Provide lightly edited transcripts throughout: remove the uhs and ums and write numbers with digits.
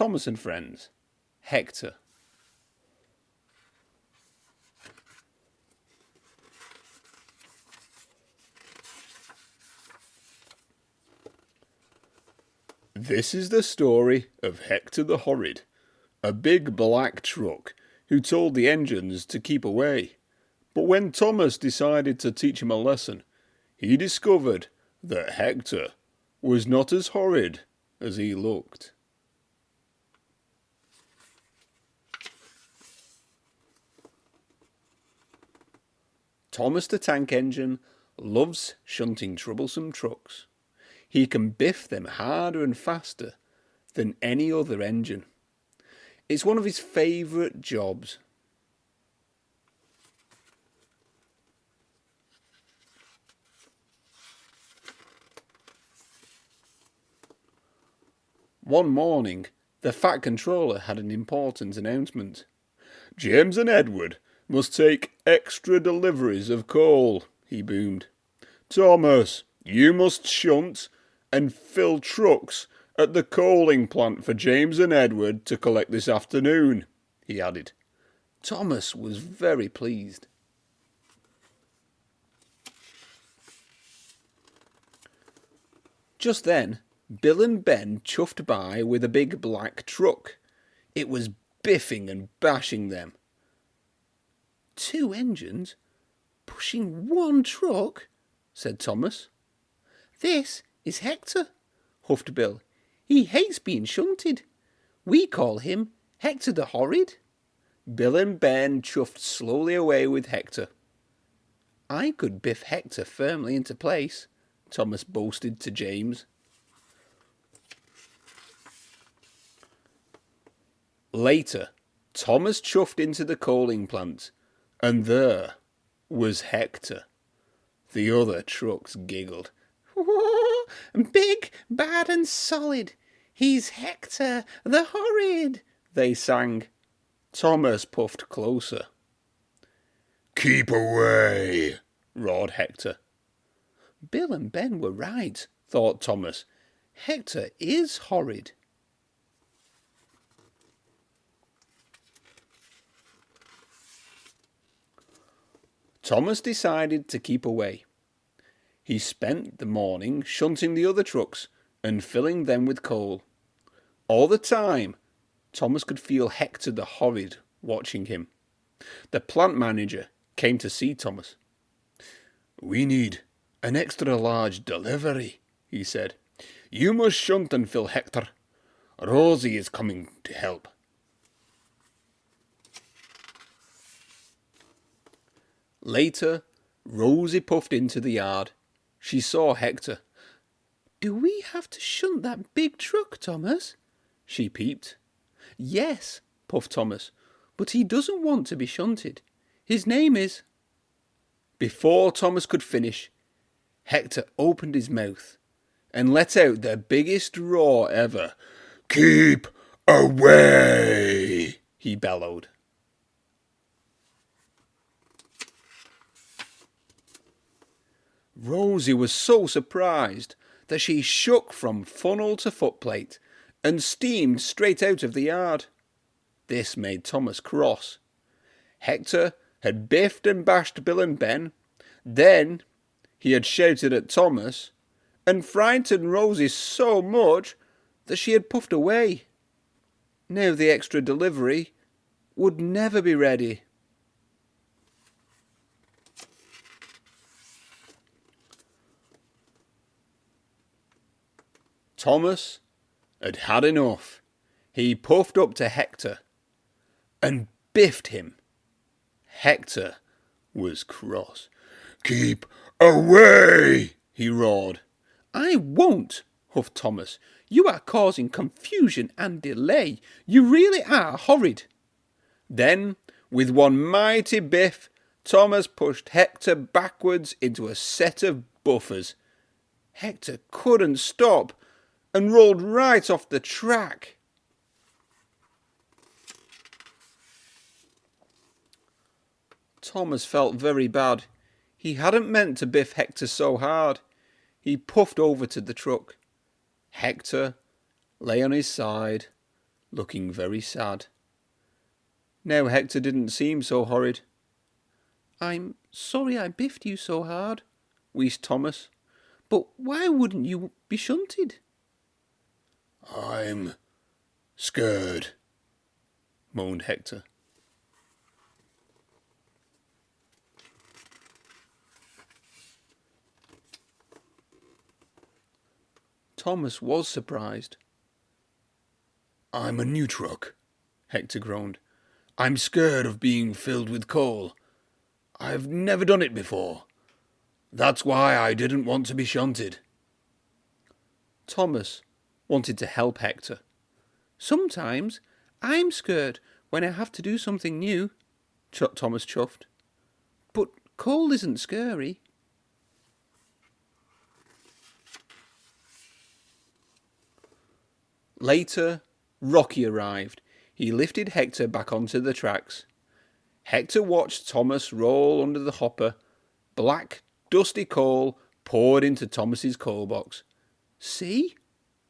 Thomas and Friends, Hector. This is the story of Hector the Horrid, a big black truck who told the engines to keep away. But when Thomas decided to teach him a lesson, he discovered that Hector was not as horrid as he looked. Thomas the Tank Engine loves shunting troublesome trucks. He can biff them harder and faster than any other engine. It's one of his favourite jobs. One morning, the Fat Controller had an important announcement. James and Edward must take extra deliveries of coal, he boomed. Thomas, you must shunt and fill trucks at the coaling plant for James and Edward to collect this afternoon, he added. Thomas was very pleased. Just then, Bill and Ben chuffed by with a big black truck. It was biffing and bashing them. 2 engines pushing 1 truck, said Thomas. This is Hector, huffed Bill. He hates being shunted. We call him Hector the Horrid. Bill and Ben chuffed slowly away with Hector. I could biff Hector firmly into place, Thomas boasted to James. Later, Thomas chuffed into the coaling plant, and there was Hector. The other trucks giggled. Big, bad and solid. He's Hector the Horrid, they sang. Thomas puffed closer. Keep away, roared Hector. Bill and Ben were right, thought Thomas. Hector is horrid. Thomas decided to keep away. He spent the morning shunting the other trucks and filling them with coal. All the time, Thomas could feel Hector the Horrid watching him. The plant manager came to see Thomas. We need an extra large delivery, he said. You must shunt and fill Hector. Rosie is coming to help. Later, Rosie puffed into the yard. She saw Hector. Do we have to shunt that big truck, Thomas? She peeped. Yes, puffed Thomas, but he doesn't want to be shunted. His name is... Before Thomas could finish, Hector opened his mouth and let out the biggest roar ever. Keep away, he bellowed. Rosie was so surprised that she shook from funnel to footplate and steamed straight out of the yard. This made Thomas cross. Hector had biffed and bashed Bill and Ben. Then he had shouted at Thomas and frightened Rosie so much that she had puffed away. Now the extra delivery would never be ready. Thomas had had enough. He puffed up to Hector and biffed him. Hector was cross. Keep away, he roared. I won't, huffed Thomas. You are causing confusion and delay. You really are horrid. Then, with one mighty biff, Thomas pushed Hector backwards into a set of buffers. Hector couldn't stop and rolled right off the track. Thomas felt very bad. He hadn't meant to biff Hector so hard. He puffed over to the truck. Hector lay on his side, looking very sad. Now Hector didn't seem so horrid. "I'm sorry I biffed you so hard," wheezed Thomas. "But why wouldn't you be shunted?" "I'm scared," moaned Hector. Thomas was surprised. "I'm a new truck," Hector groaned. "I'm scared of being filled with coal. I've never done it before. That's why I didn't want to be shunted." Thomas wanted to help Hector. "Sometimes I'm scared when I have to do something new," Thomas chuffed. "But coal isn't scary." Later, Rocky arrived. He lifted Hector back onto the tracks. Hector watched Thomas roll under the hopper. Black, dusty coal poured into Thomas's coal box. "See?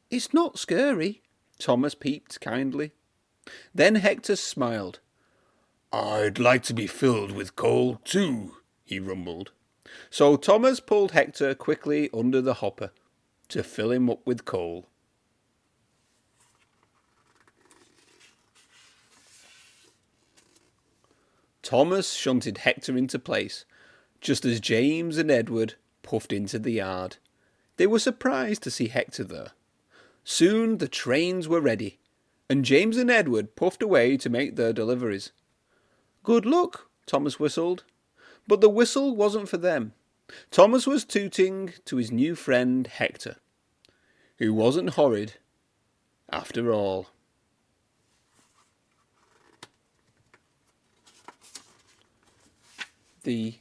It's not scary," Thomas peeped kindly. Then Hector smiled. "I'd like to be filled with coal too," he rumbled. So Thomas pulled Hector quickly under the hopper to fill him up with coal. Thomas shunted Hector into place, just as James and Edward puffed into the yard. They were surprised to see Hector there. Soon the trains were ready, and James and Edward puffed away to make their deliveries. "Good luck," Thomas whistled. But the whistle wasn't for them. Thomas was tooting to his new friend Hector, who wasn't horrid after all. The